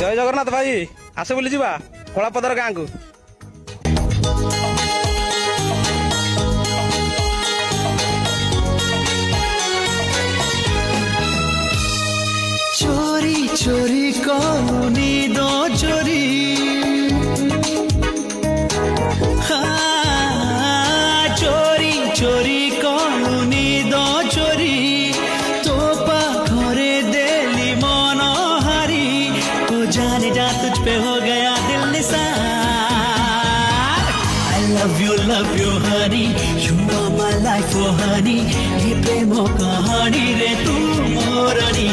ଜୟ ଜଗନ୍ନାଥ ଭାଇ, ଆସ ବୁଲି ଯିବା କଳାପଦର ଗାଁକୁ। चोरी चोरी करूनी दो चोरी चोरी चोरी करूनी दो चोरी तो पाखरे दिली मन हारी तो जाने जा तुझ पे हो गया दिल Nisar. I love you honey, you know my life oh honey, ये प्रेम कहानी रे तू मोरनी